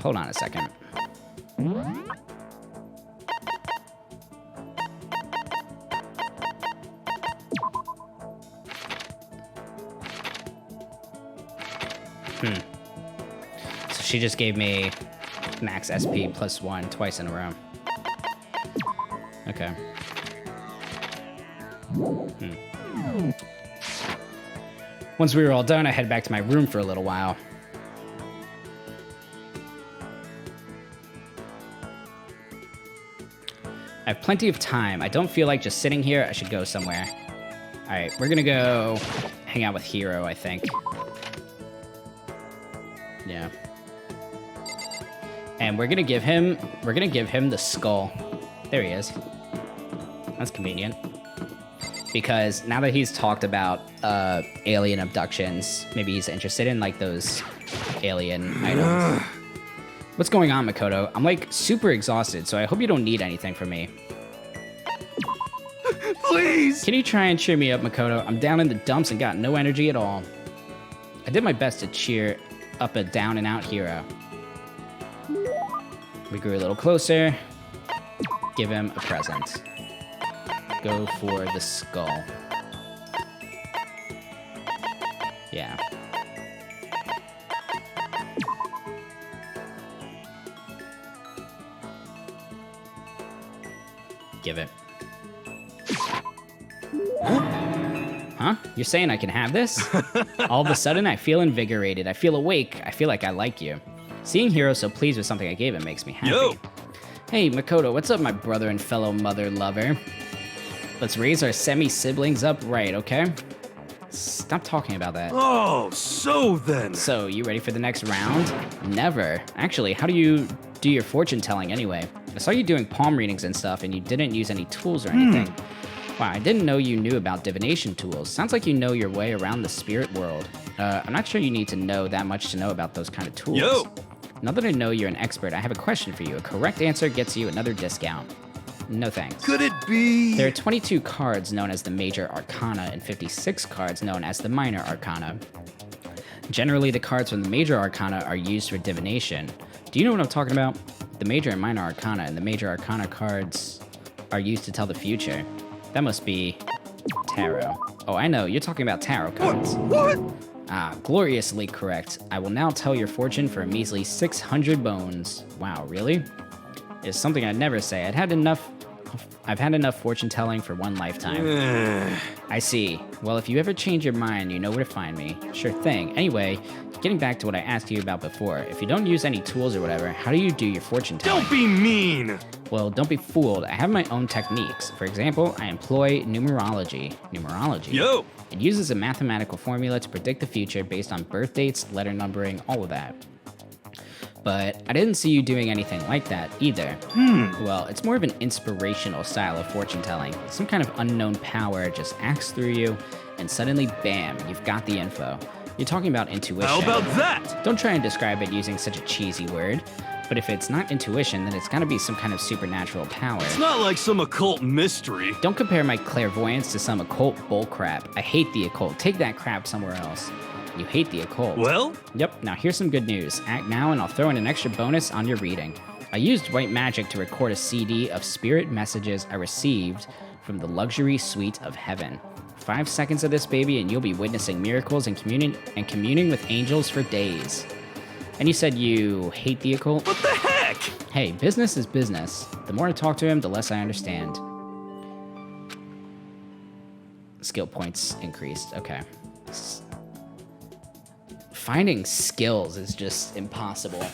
Hold on a second. So she just gave me max SP +1 twice in a row. Okay. Once we were all done, I headed back to my room for a little while. I have plenty of time. I don't feel like just sitting here. I should go somewhere. All right, we're gonna go hang out with Hiro, I think. Yeah. And we're gonna give him the skull. There he is. That's convenient. Because now that he's talked about alien abductions, maybe he's interested in like those alien items. What's going on, Makoto? I'm like super exhausted, so I hope you don't need anything from me. Please! Can you try and cheer me up, Makoto? I'm down in the dumps and got no energy at all. I did my best to cheer up a down and out hero. We grew a little closer. Give him a present. Go for the skull. Yeah. Give it. Huh? You're saying I can have this? All of a sudden, I feel invigorated. I feel awake. I feel like I like you. Seeing Hiro so pleased with something I gave him makes me happy. Yo! Hey, Makoto, what's up, my brother and fellow mother lover? Let's raise our semi-siblings up right, okay? Stop talking about that. Oh, so then. So, you ready for the next round? Never. Actually, how do you do your fortune telling anyway? I saw you doing palm readings and stuff, and you didn't use any tools or anything. Wow, I didn't know you knew about divination tools. Sounds like you know your way around the spirit world. I'm not sure you need to know that much to know about those kind of tools. Yo! Now that I know you're an expert, I have a question for you. A correct answer gets you another discount. No thanks. Could it be? There are 22 cards known as the Major Arcana and 56 cards known as the Minor Arcana. Generally, the cards from the Major Arcana are used for divination. Do you know what I'm talking about? The Major and Minor Arcana and the Major Arcana cards are used to tell the future. That must be tarot. Oh, I know. You're talking about tarot cards. What? Ah, gloriously correct. I will now tell your fortune for a measly 600 bones. Wow, really? It's something I'd never say. I've had enough fortune telling for one lifetime. I see. Well, if you ever change your mind, you know where to find me. Sure thing. Anyway, getting back to what I asked you about before, if you don't use any tools or whatever, how do you do your fortune telling? Don't be mean! Well, don't be fooled. I have my own techniques. For example, I employ numerology. Numerology? Yo! It uses a mathematical formula to predict the future based on birth dates, letter numbering, all of that. But I didn't see you doing anything like that either. Well, it's more of an inspirational style of fortune telling. Some kind of unknown power just acts through you, and suddenly, bam, you've got the info. You're talking about intuition. How about that? Don't try and describe it using such a cheesy word. But if it's not intuition, then it's gotta be some kind of supernatural power. It's not like some occult mystery. Don't compare my clairvoyance to some occult bullcrap. I hate the occult. Take that crap somewhere else. You hate the occult. Well? Yep, now here's some good news. Act now and I'll throw in an extra bonus on your reading. I used white magic to record a CD of spirit messages I received from the luxury suite of heaven. 5 seconds of this baby and you'll be witnessing miracles and communing with angels for days. And you said you hate the occult? What the heck? Hey, business is business. The more I talk to him, the less I understand. Skill points increased. Okay. Finding skills is just impossible.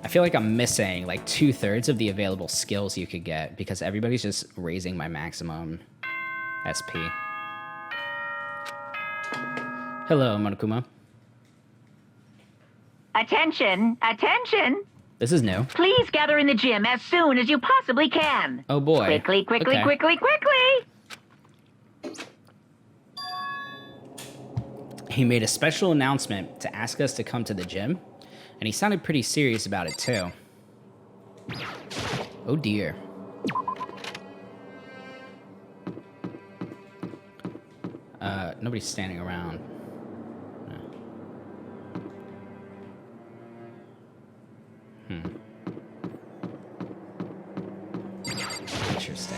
I feel like I'm missing like 2/3 of the available skills you could get because everybody's just raising my maximum SP. Hello, Monokuma. Attention! Attention! This is new. Please gather in the gym as soon as you possibly can. Oh boy. Quickly, quickly, Okay. quickly, quickly! He made a special announcement to ask us to come to the gym, and he sounded pretty serious about it too. Oh dear. Nobody's standing around. No. Interesting.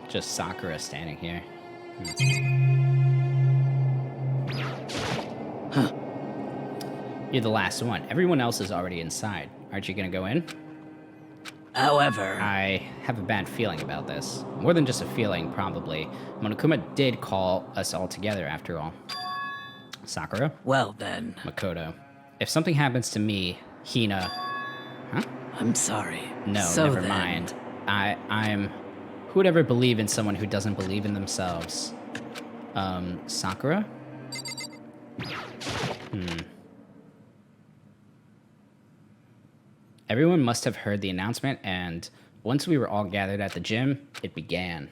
Just Sakura standing here. Huh. You're the last one. Everyone else is already inside. Aren't you gonna go in? However, I have a bad feeling about this. More than just a feeling, probably. Monokuma did call us all together after all. Sakura? well then, Makoto. If something happens to me, Hina... Huh? I'm sorry. No, So never then- mind. I'm... Who would ever believe in someone who doesn't believe in themselves? Sakura? Everyone must have heard the announcement, and once we were all gathered at the gym, it began.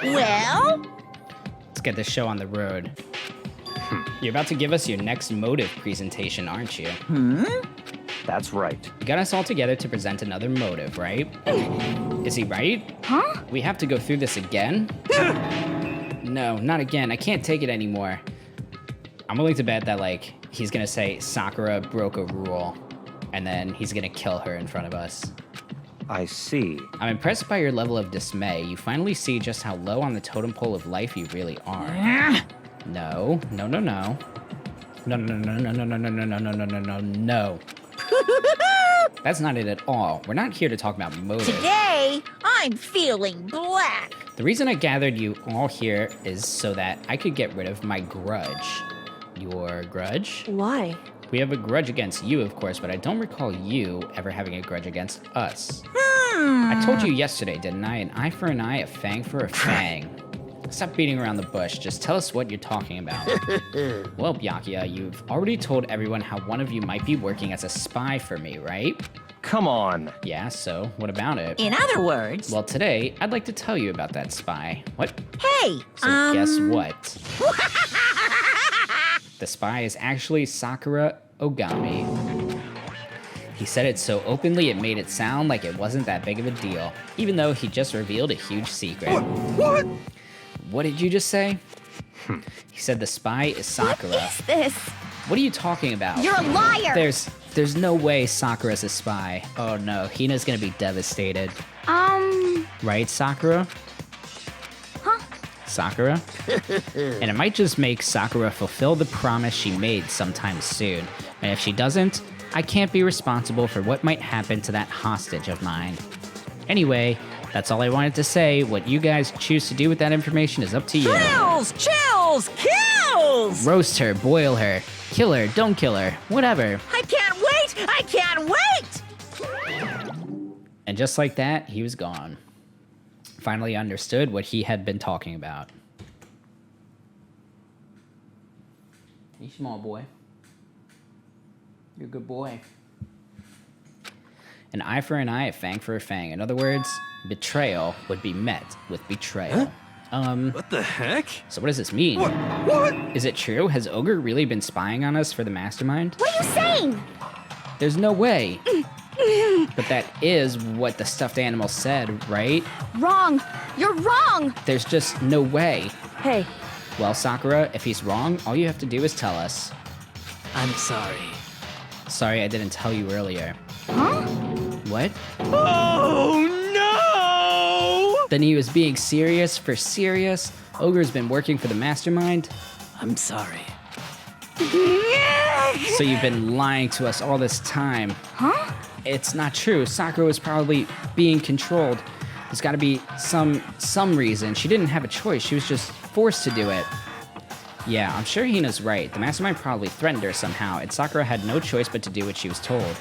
Well, Let's get this show on the road. You're about to give us your next motive presentation, aren't you? That's right. You got us all together to present another motive, right? Is he right? huh? We have to go through this again? No, not again. I can't take it anymore. I'm willing to bet that, like, he's gonna say Sakura broke a rule, and then he's gonna kill her in front of us. I see. I'm impressed by your level of dismay. You finally see just how low on the totem pole of life you really are. No, no, no, no. No, no, no, no, no, no, no, no, no, no, no, no, no, no. That's not it at all. We're not here to talk about motives. Today, I'm feeling black. The reason I gathered you all here is so that I could get rid of my grudge. Your grudge? Why? We have a grudge against you, of course, but I don't recall you ever having a grudge against us. I told you yesterday, didn't I? An eye for an eye, a fang for a fang. Stop beating around the bush. Just tell us what you're talking about. Well, Byakuya, you've already told everyone how one of you might be working as a spy for me, right? Come on. Yeah, so what about it? In other words, Well, today, I'd like to tell you about that spy. What? hey, So guess what? The spy is actually Sakura Ogami. He said it so openly it made it sound like it wasn't that big of a deal, even though he just revealed a huge secret. What? What did you just say? He said the spy is Sakura. What is this? What are you talking about? You're a liar! There's no way Sakura's a spy. Oh no, Hina's gonna be devastated. Right, Sakura? Huh? Sakura? And it might just make Sakura fulfill the promise she made sometime soon. And if she doesn't, I can't be responsible for what might happen to that hostage of mine. Anyway, that's all I wanted to say. What you guys choose to do with that information is up to you. chills, kills! Roast her, boil her, kill her, don't kill her, whatever. I can't wait! I can't wait! And just like that, he was gone. Finally understood what he had been talking about. You small boy. You're a good boy. An eye for an eye, a fang for a fang. In other words, betrayal would be met with betrayal. What the heck? So what does this mean? What? Is it true? Has Ogre really been spying on us for the mastermind? What are you saying? There's no way. But that is what the stuffed animal said, right? Wrong. You're wrong. There's just no way. Hey, Well, Sakura, if he's wrong, all you have to do is tell us. I'm sorry. Sorry I didn't tell you earlier. huh? What? Oh no! Then he was being serious for serious? Ogre's been working for the mastermind? I'm sorry. So you've been lying to us all this time. Huh? It's not true. Sakura was probably being controlled. There's gotta be some reason. She didn't have a choice. She was just forced to do it. Yeah, I'm sure Hina's right. The mastermind probably threatened her somehow, and Sakura had no choice but to do what she was told.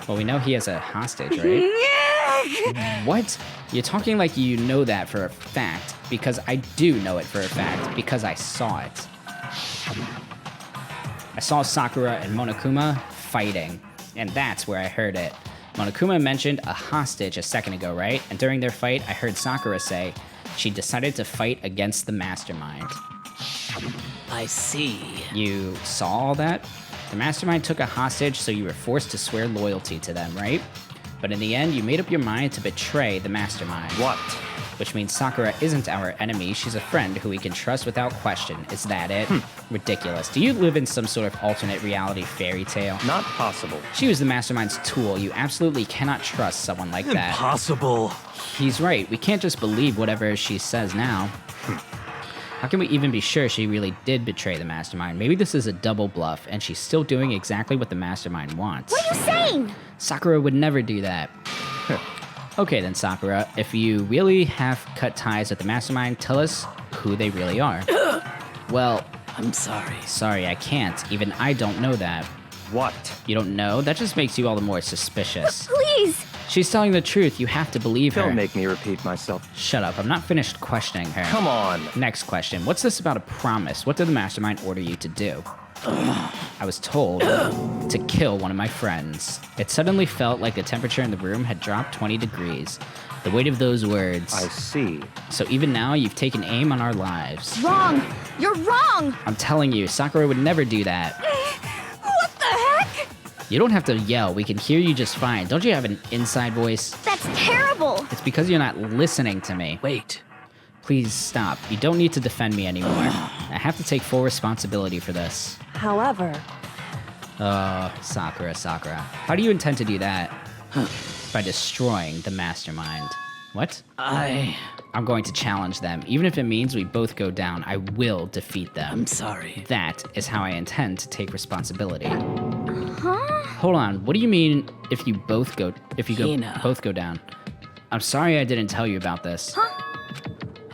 Well, we know he has a hostage, right? What? You're talking like you know that for a fact, because I do know it for a fact, because I saw it. I saw Sakura and Monokuma fighting, and that's where I heard it. Monokuma mentioned a hostage a second ago, right? And during their fight, I heard Sakura say she decided to fight against the mastermind. I see. You saw all that? The mastermind took a hostage, so you were forced to swear loyalty to them, right? But in the end, you made up your mind to betray the mastermind. What? Which means Sakura isn't our enemy, she's a friend who we can trust without question. Is that it? Ridiculous. Do you live in some sort of alternate reality fairy tale? Not possible. She was the mastermind's tool. You absolutely cannot trust someone like that. Impossible. He's right. We can't just believe whatever she says now. How can we even be sure she really did betray the mastermind? Maybe this is a double bluff, and she's still doing exactly what the mastermind wants. What are you saying? Sakura would never do that. Okay then, Sakura, if you really have cut ties with the mastermind, tell us who they really are. Well, I'm sorry. sorry, I can't. Even I don't know that. What? You don't know? That just makes you all the more suspicious. Please. She's telling the truth. You have to believe her. Don't make me repeat myself. Shut up. I'm not finished questioning her. Come on. Next question. What's this about a promise? What did the mastermind order you to do? I was told to kill one of my friends. It suddenly felt like the temperature in the room had dropped 20 degrees. The weight of those words. I see. So even now, you've taken aim on our lives. Wrong. You're wrong. I'm telling you, Sakura would never do that. What the heck? You don't have to yell. We can hear you just fine. Don't you have an inside voice? That's terrible. It's because you're not listening to me. Wait. Please stop. You don't need to defend me anymore. I have to take full responsibility for this. However, Sakura. How do you intend to do that? By destroying the mastermind. What? I'm going to challenge them. Even if it means we both go down, I will defeat them. I'm sorry. That is how I intend to take responsibility. Huh? Hold on. What do you mean if you both go Hina. both go down? I'm sorry I didn't tell you about this.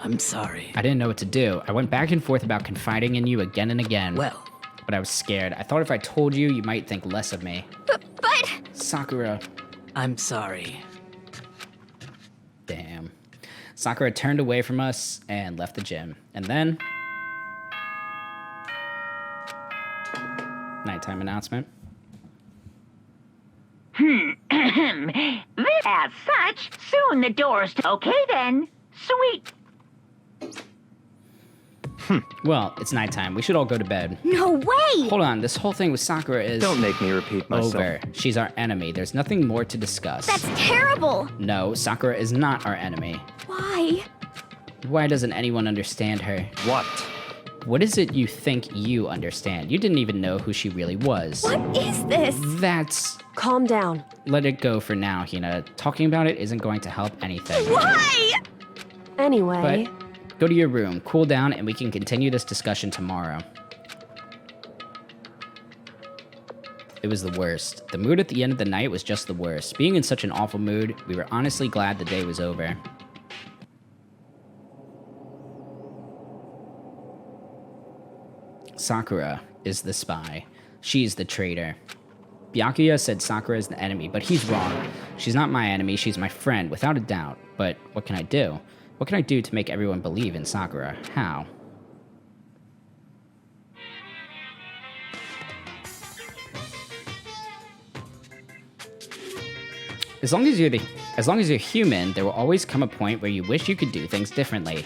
I'm sorry. I didn't know what to do. I went back and forth about confiding in you again and again. Well, But I was scared. I thought if I told you, you might think less of me. But Sakura. I'm sorry. Damn. Sakura turned away from us and left the gym. And then... nighttime announcement. As such, soon the doors. Okay then. Sweet. Well, it's nighttime. We should all go to bed. no way. Hold on. This whole thing with Sakura is... Don't make me repeat myself. over. She's our enemy. There's nothing more to discuss. That's terrible. No, Sakura is not our enemy. Why? Why doesn't anyone understand her? What? What is it you think you understand? You didn't even know who she really was. What is this? That's... calm down. let it go for now, Hina. Talking about it isn't going to help anything. Why? Anyway, But go to your room, cool down, and we can continue this discussion tomorrow. It was the worst. The mood at the end of the night was just the worst. Being in such an awful mood, we were honestly glad the day was over. Sakura is the spy. She's the traitor. Byakuya said Sakura is the enemy, but he's wrong. She's not my enemy, she's my friend, without a doubt. But what can I do? What can I do to make everyone believe in Sakura? How? As long as you're human, there will always come a point where you wish you could do things differently.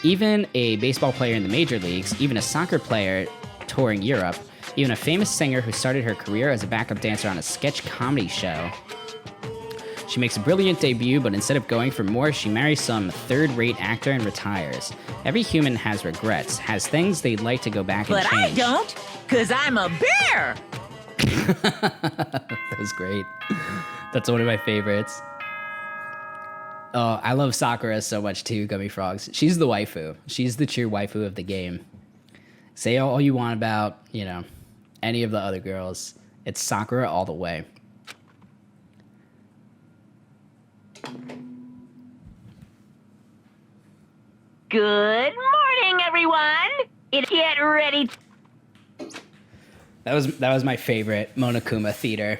Even a baseball player in the major leagues, even a soccer player touring Europe, even a famous singer who started her career as a backup dancer on a sketch comedy show. She makes a brilliant debut, but instead of going for more, she marries some third-rate actor and retires. Every human has regrets, has things they'd like to go back and But I change. don't, 'cause I'm a bear. That was great. That's one of my favorites. Oh, I love Sakura so much too, Gummy Frogs. She's the waifu. She's the true waifu of the game. Say all you want about, any of the other girls. It's Sakura all the way. Good morning, everyone. Get ready. That was my favorite Monokuma theater.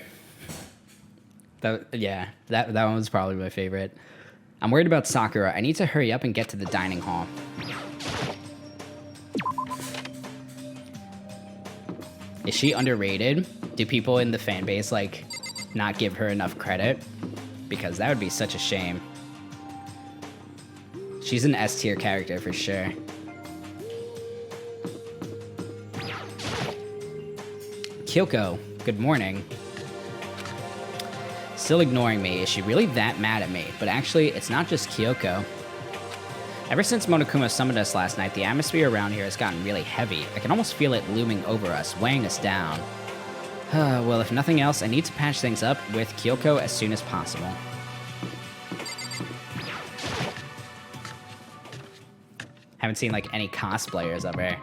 That one was probably my favorite. I'm worried about Sakura. I need to hurry up and get to the dining hall. Is she underrated? Do people in the fan base, like, not give her enough credit? Because that would be such a shame. She's an S tier character for sure. Kyoko, good morning. Still ignoring me. Is she really that mad at me? But actually, it's not just Kyoko. Ever since Monokuma summoned us last night, the atmosphere around here has gotten really heavy. I can almost feel it looming over us, weighing us down. Well, if nothing else, I need to patch things up with Kyoko as soon as possible. Haven't seen, like, any cosplayers up here.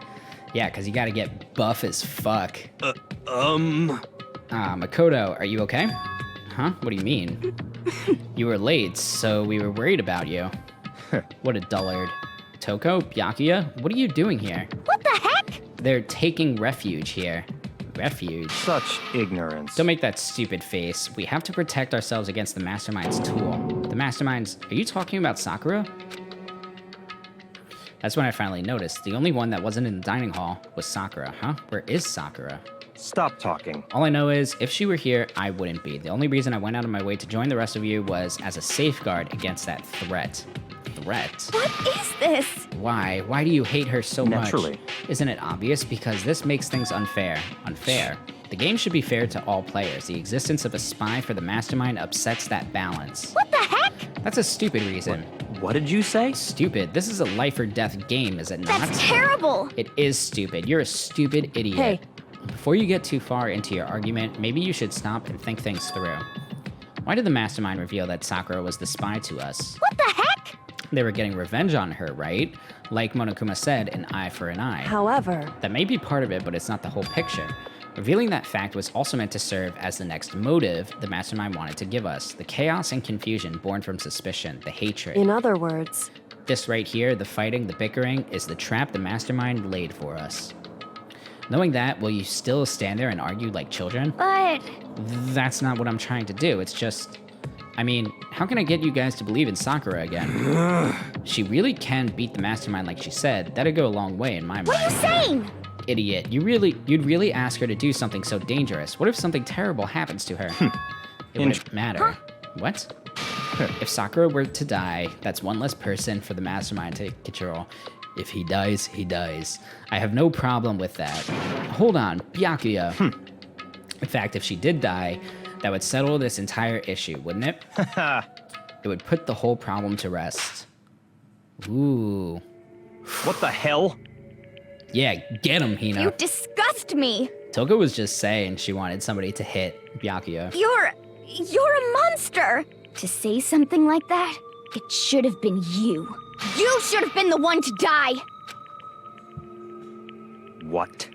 Yeah, because you gotta get buff as fuck. Makoto, are you okay? Huh? What do you mean? You were late, so we were worried about you. What a dullard. Toko, Byakuya, what are you doing here? What the heck? They're taking refuge here. Refuge? Such ignorance. Don't make that stupid face. We have to protect ourselves against the Mastermind's tool. The Mastermind's... Are you talking about Sakura? That's when I finally noticed. The only one that wasn't in the dining hall was Sakura, huh? Where is Sakura? Stop talking. All I know is, if she were here, I wouldn't be. The only reason I went out of my way to join the rest of you was as a safeguard against that threat. Threat? What is this? Why? Why do you hate her so Naturally. much? Isn't it obvious? Because this makes things unfair. Unfair. The game should be fair to all players. The existence of a spy for the Mastermind upsets that balance. What the heck? That's a stupid reason. What did you say? Stupid. This is a life or death game, is it not? That's terrible. It is stupid. You're a stupid idiot. Hey. Before you get too far into your argument, maybe you should stop and think things through. Why did the Mastermind reveal that Sakura was the spy to us? What the heck? They were getting revenge on her, right? Like Monokuma said, an eye for an eye. However, That may be part of it, but it's not the whole picture. Revealing that fact was also meant to serve as the next motive the Mastermind wanted to give us. The chaos and confusion born from suspicion, the hatred. in other words, This right here, the fighting, the bickering, is the trap the Mastermind laid for us. Knowing that, will you still stand there and argue like children? But That's not what I'm trying to do. It's just... I mean, how can I get you guys to believe in Sakura again? She really can beat the Mastermind like she said. That'd go a long way in my what are mind. you saying? Idiot. You'd really ask her to do something so dangerous. What if something terrible happens to her? It wouldn't matter. What? If Sakura were to die, that's one less person for the Mastermind to control. If he dies, he dies. I have no problem with that. Hold on, Byakuya. In fact, if she did die, that would settle this entire issue, wouldn't it? It would put the whole problem to rest. Ooh. What the hell? Yeah, get him, You Hina. disgust me. Toga was just saying she wanted somebody to hit Byakuya. You're a monster. To say something like that, it should have been you. You should have been the one to die. What?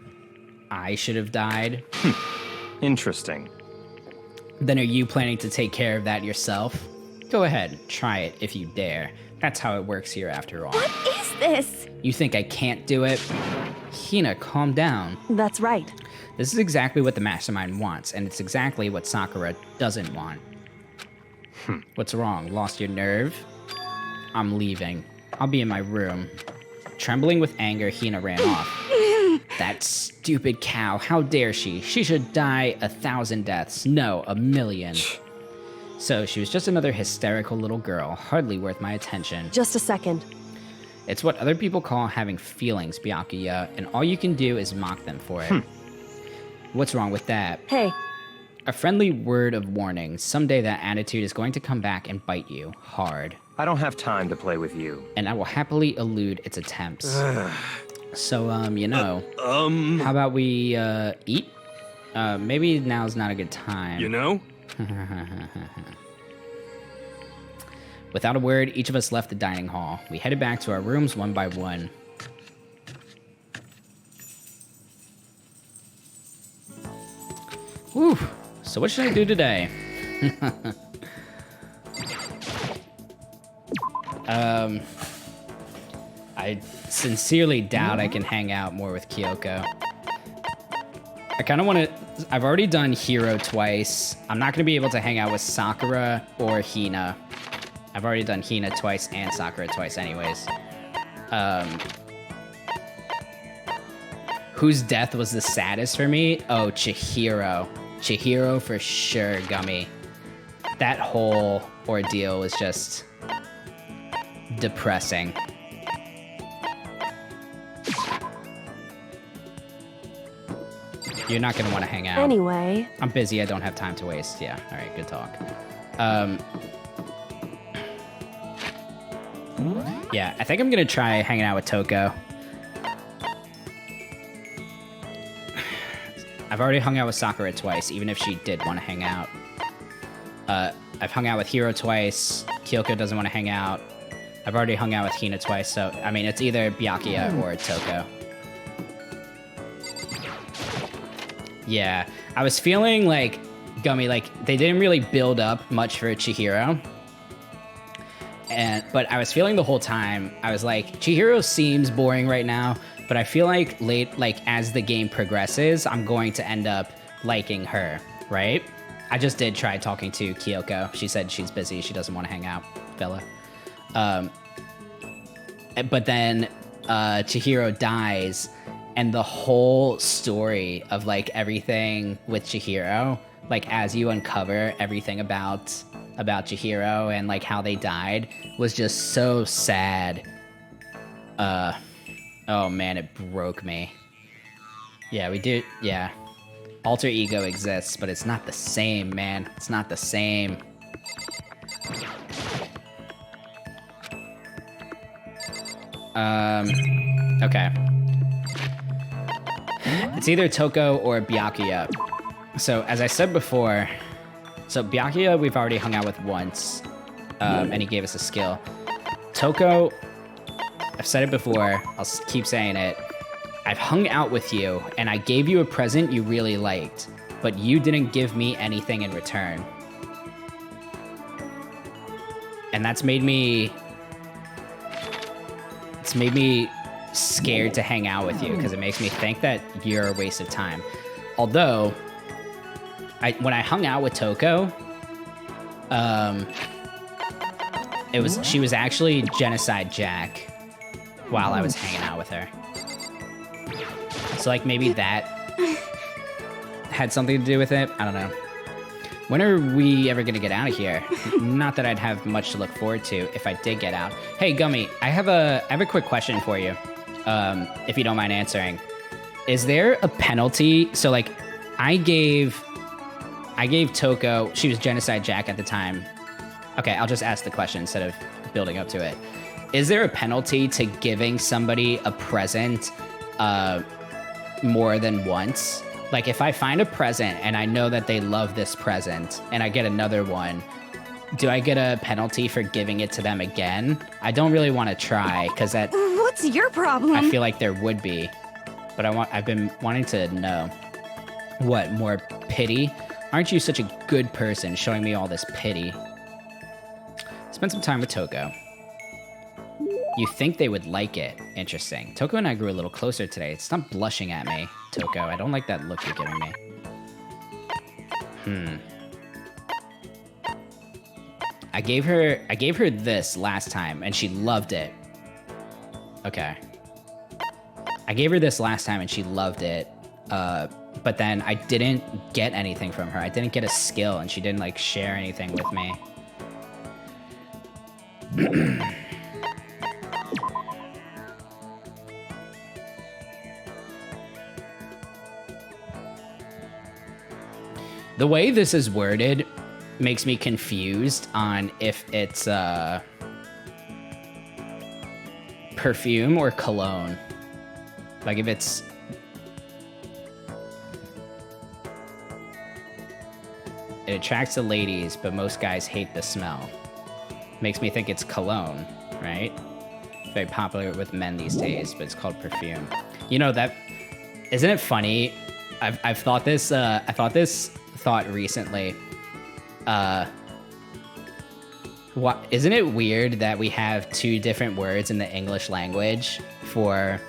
I should have died. Interesting. Then are you planning to take care of that yourself? Go ahead, try it if you dare. That's how it works here after all. What is this? You think I can't do it? Hina, calm down. that's right. This is exactly what the Mastermind wants, and it's exactly what Sakura doesn't want. What's wrong? Lost your nerve? I'm leaving. I'll be in my room. Trembling with anger, Hina ran off. That stupid cow, how dare she? She should die 1,000 deaths. No, 1,000,000. So she was just another hysterical little girl, hardly worth my attention. Just a second. It's what other people call having feelings, Byakuya, and all you can do is mock them for it. What's wrong with that? Hey, A friendly word of warning. Someday that attitude is going to come back and bite you hard. I don't have time to play with you. And I will happily elude its attempts. So, how about we, eat? Maybe now's not a good time. You know? Without a word, each of us left the dining hall. We headed back to our rooms one by one. Whew. So what should I do today? I sincerely doubt I can hang out more with Kyoko. I kind of want to... I've already done Hiro twice. I'm not going to be able to hang out with Sakura or Hina. I've already done Hina twice and Sakura twice anyways. Whose death was the saddest for me? Oh, Chihiro. Chihiro for sure, Gummy. That whole ordeal was just depressing. You're not gonna want to hang out. Anyway. I'm busy. I don't have time to waste. Yeah. All right. Good talk. Yeah. I think I'm gonna try hanging out with Toko. I've already hung out with Sakura twice, even if she did want to hang out. I've hung out with Hiro twice. Kyoko doesn't want to hang out. I've already hung out with Hina twice, so I mean, it's either Byakuya or Toko. Yeah, I was feeling like, Gummy, like, they didn't really build up much for Chihiro. But I was feeling the whole time, I was like, Chihiro seems boring right now, but I feel like as the game progresses, I'm going to end up liking her, right? I just did try talking to Kyoko. She said she's busy, she doesn't want to hang out, fella. But then Chihiro dies, and the whole story of like everything with Chihiro, like as you uncover everything about Chihiro and like how they died, was just so sad. Oh man, it broke me. Yeah, we do. Yeah, alter ego exists, but it's not the same, man. It's not the same. Okay. It's either Toko or Byakuya. So, as I said before, Byakuya we've already hung out with once, and he gave us a skill. Toko, I've said it before, I'll keep saying it. I've hung out with you, and I gave you a present you really liked, but you didn't give me anything in return. And that's made me... It's made me scared to hang out with you, because it makes me think that you're a waste of time. Although, when I hung out with Toko, she was actually Genocide Jack while I was hanging out with her. So like maybe that had something to do with it. I don't know. When are we ever gonna get out of here? Not that I'd have much to look forward to if I did get out. Hey Gummy, I have a quick question for you. If you don't mind answering. Is there a penalty? So like I gave Toko, she was Genocide Jack at the time. Okay, I'll just ask the question instead of building up to it. Is there a penalty to giving somebody a present more than once? Like if I find a present and I know that they love this present and I get another one, do I get a penalty for giving it to them again? I don't really want to try because that... What's your problem? I feel like there would be, but I've been wanting to know. What, more pity? Aren't you such a good person showing me all this pity? Spend some time with Toko. You think they would like it. Interesting. Toko and I grew a little closer today. Stop blushing at me, Toko. I don't like that look you're giving me. I gave her this last time and she loved it. Okay. I gave her this last time and she loved it. But then I didn't get anything from her. I didn't get a skill and she didn't like share anything with me. The way this is worded makes me confused on if it's perfume or cologne. Like if it's... It attracts the ladies, but most guys hate the smell. Makes me think it's cologne, right? Very popular with men these days, but it's called perfume. You know that... Isn't it funny? I've thought this... I thought this thought recently. What, isn't it weird that we have two different words in the English language for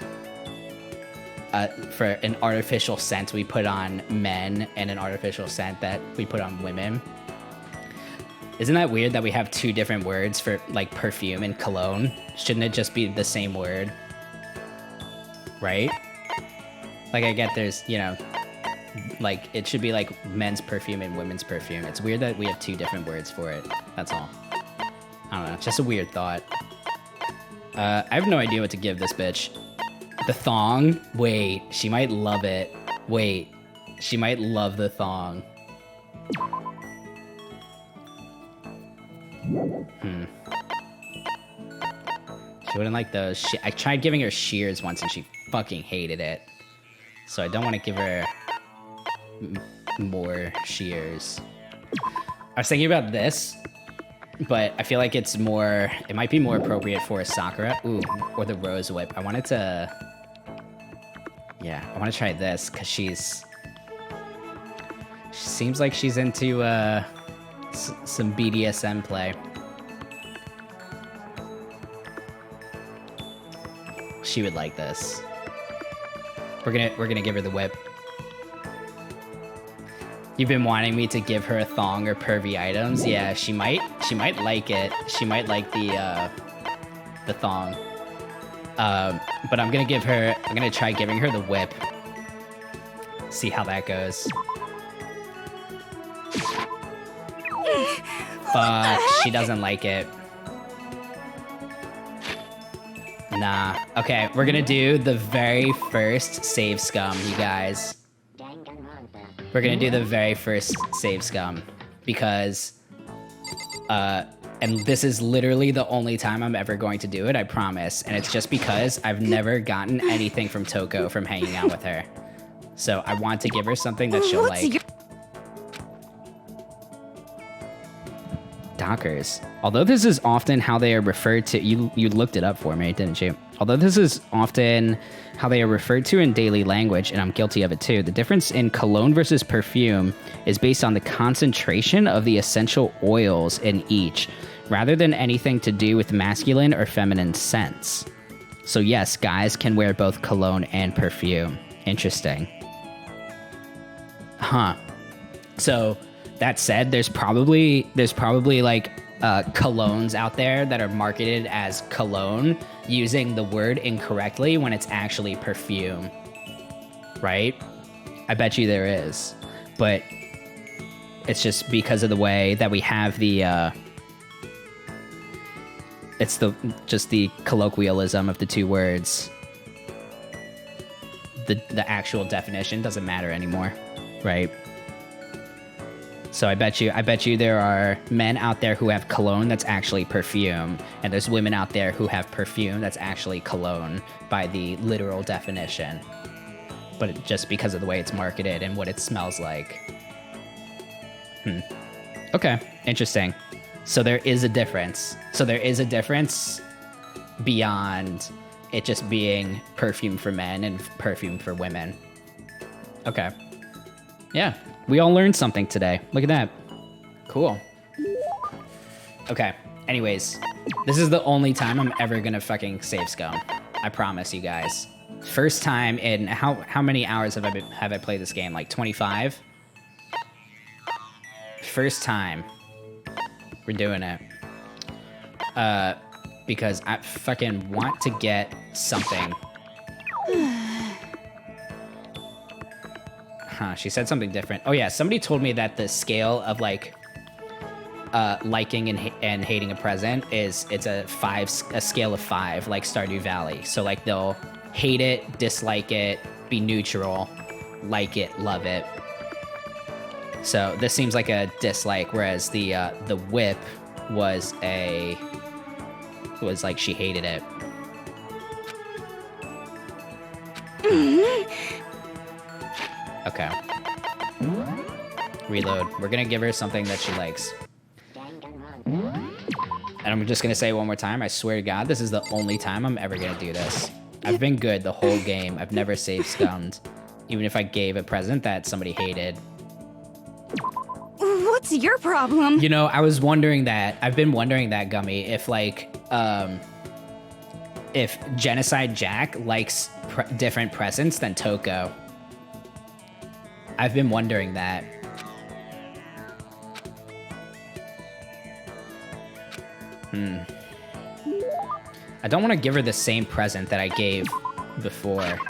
an artificial scent we put on men and an artificial scent that we put on women? Isn't that weird that we have two different words for like perfume and cologne? Shouldn't it just be the same word? Right? Like, I get there's, you know, like, it should be like men's perfume and women's perfume. It's weird that we have two different words for it. That's all. I don't know. Just a weird thought. I have no idea what to give this bitch. The thong? Wait, she might love it. Wait, she might love the thong. She wouldn't like those. I tried giving her shears once and she fucking hated it. So I don't want to give her more shears. I was thinking about this, but I feel like it might be more appropriate for a Sakura. Ooh, or the Rose Whip. I want to try this, because she seems like she's into, some BDSM play. She would like this. We're gonna give her the whip. You've been wanting me to give her a thong or pervy items. Yeah, she might like it. She might like the thong. But I'm gonna try giving her the whip. See how that goes. But she doesn't like it. Nah. Okay, we're gonna do the very first save scum, you guys. We're gonna do the very first save scum. Because, and this is literally the only time I'm ever going to do it, I promise. And it's just because I've never gotten anything from Toko from hanging out with her. So I want to give her something that she'll like. Dockers. Although this is often how they are referred to, you looked it up for me, didn't you? Although this is often how they are referred to in daily language, and I'm guilty of it too, the difference in cologne versus perfume is based on the concentration of the essential oils in each, rather than anything to do with masculine or feminine scents. So yes, guys can wear both cologne and perfume. Interesting. Huh. So that said, there's probably like colognes out there that are marketed as cologne using the word incorrectly when it's actually perfume, right? I bet you there is, but it's just because of the way that we have the it's just the colloquialism of the two words. The actual definition doesn't matter anymore, right? So I bet you there are men out there who have cologne that's actually perfume, and there's women out there who have perfume that's actually cologne by the literal definition. But just because of the way it's marketed and what it smells like. Okay, interesting. So there is a difference. Beyond it just being perfume for men and perfume for women. Okay. Yeah. We all learned something today. Look at that. Cool. Okay. Anyways, this is the only time I'm ever gonna fucking save scum. I promise you guys. First time in how many hours have I played this game? Like 25? First time. We're doing it. Because I fucking want to get something. Huh, she said something different. Oh yeah, somebody told me that the scale of like liking and hating a present it's a scale of 5, like Stardew Valley. So like they'll hate it, dislike it, be neutral, like it, love it. So this seems like a dislike, whereas the whip was like she hated it. Okay. Reload. We're gonna give her something that she likes. And I'm just gonna say one more time, I swear to God, this is the only time I'm ever gonna do this. I've been good the whole game. I've never saved scummed. Even if I gave a present that somebody hated. What's your problem? You know, I was wondering that. I've been wondering that, Gummy, if like, if Genocide Jack likes different presents than Toko. I've been wondering that. I don't want to give her the same present that I gave before.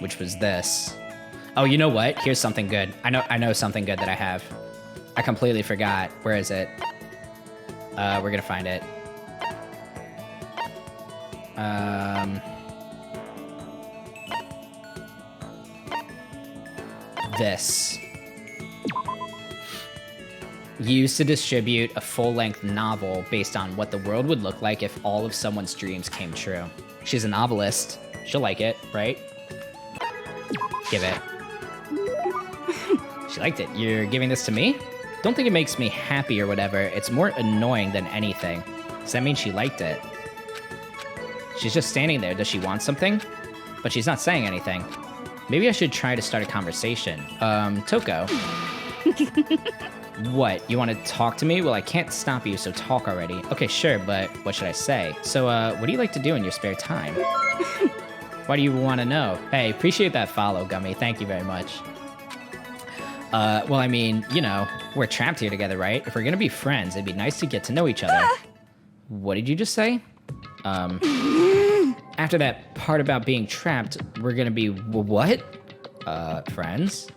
which was this. Oh, you know what? Here's something good. I know something good that I have. I completely forgot. Where is it? We're gonna find it. This. Used to distribute a full-length novel based on what the world would look like if all of someone's dreams came true. She's a novelist. She'll like it, right? Give it. She liked it. You're giving this to me? Don't think it makes me happy or whatever. It's more annoying than anything. Does that mean she liked it? She's just standing there. Does she want something? But she's not saying anything. Maybe I should try to start a conversation. Toko. What? You want to talk to me? Well, I can't stop you, so talk already. Okay, sure, but what should I say? So, what do you like to do in your spare time? Why do you want to know? Hey, appreciate that follow, Gummy. Thank you very much. Well, I mean, you know, we're trapped here together, right? If we're gonna be friends, it'd be nice to get to know each other. What did you just say? After that part about being trapped, we're gonna be what? Friends?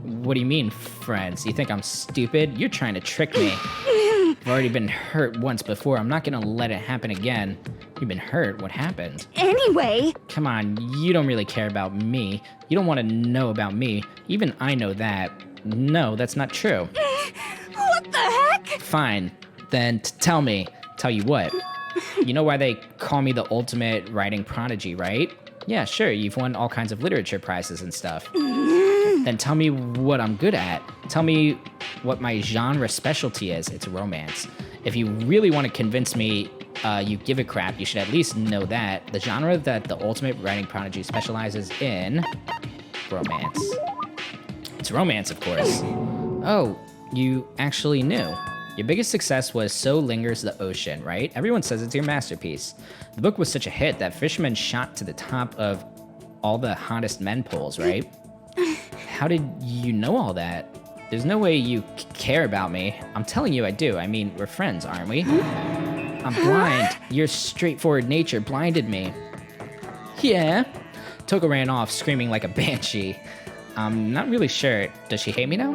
What do you mean, friends? You think I'm stupid? You're trying to trick me. I've already been hurt once before. I'm not gonna let it happen again. You've been hurt. What happened? Anyway. Come on, you don't really care about me. You don't want to know about me. Even I know that. No, that's not true. What the heck? Fine. Then tell me. Tell you what? You know why they call me the ultimate writing prodigy, right? Yeah, sure. You've won all kinds of literature prizes and stuff. Then tell me what I'm good at. Tell me what my genre specialty is. It's romance. If you really want to convince me you give a crap, you should at least know that the genre that the ultimate writing prodigy specializes in, romance. It's romance, of course. Oh, you actually knew. Your biggest success was So Lingers the Ocean, right? Everyone says it's your masterpiece. The book was such a hit that fishermen shot to the top of all the hottest men polls, right? How did you know all that? There's no way you care about me. I'm telling you I do. I mean, we're friends, aren't we? I'm blind. Your straightforward nature blinded me. Yeah. Toko ran off, screaming like a banshee. I'm not really sure. Does she hate me now?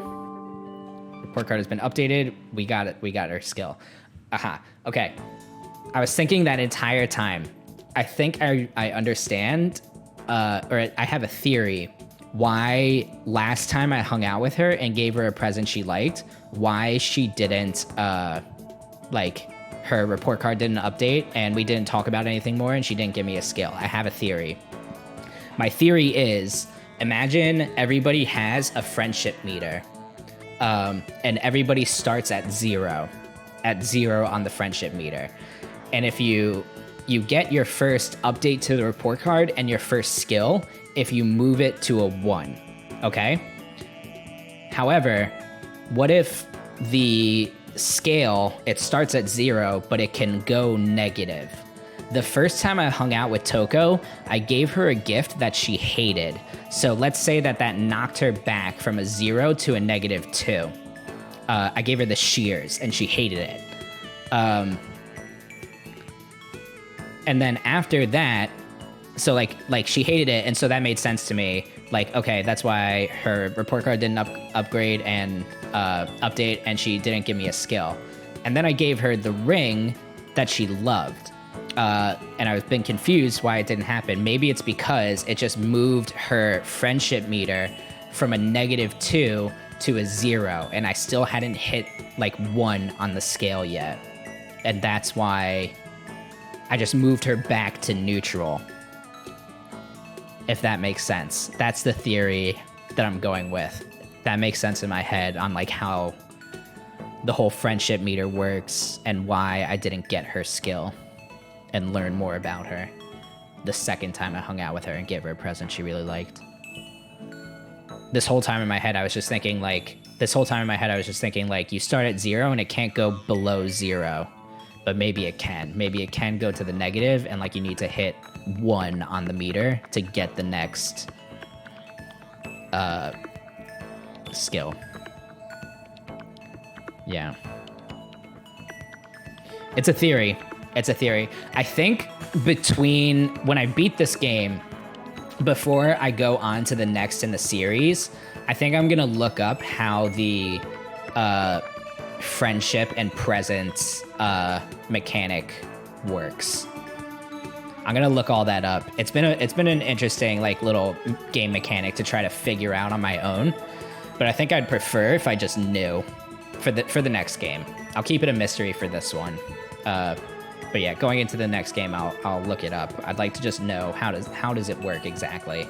Report card has been updated. We got it. We got her skill. Aha. Okay. I was thinking that entire time. I think I understand, or I have a theory why last time I hung out with her and gave her a present she liked, why she didn't, like, her report card didn't update and we didn't talk about anything more and she didn't give me a skill. I have a theory. My theory is, imagine everybody has a friendship meter, and everybody starts at zero on the friendship meter. And if you get your first update to the report card and your first skill if you move it to a 1, okay? However, what if the scale, it starts at 0, but it can go negative? The first time I hung out with Toko, I gave her a gift that she hated. So let's say that knocked her back from a 0 to a -2. I gave her the shears and she hated it. And then after that, so like she hated it, and so that made sense to me. Like, okay, that's why her report card didn't upgrade and update, and she didn't give me a skill. And then I gave her the ring that she loved. And I've been confused why it didn't happen. Maybe it's because it just moved her friendship meter from a -2 to a 0, and I still hadn't hit like 1 on the scale yet. And that's why I just moved her back to neutral. If that makes sense. That's the theory that I'm going with. That makes sense in my head on like how the whole friendship meter works and why I didn't get her skill and learn more about her the second time I hung out with her and gave her a present she really liked. This whole time in my head, I was just thinking like, you start at 0 and it can't go below 0. But maybe it can. Maybe it can go to the negative and like you need to hit 1 on the meter to get the next skill. Yeah. It's a theory. I think between when I beat this game, before I go on to the next in the series, I think I'm gonna look up how the friendship and presence mechanic works. I'm gonna look all that up. It's been an interesting like little game mechanic to try to figure out on my own, but I think I'd prefer if I just knew for the next game. I'll keep it a mystery for this one. But yeah, going into the next game, I'll look it up. I'd like to just know how does it work exactly.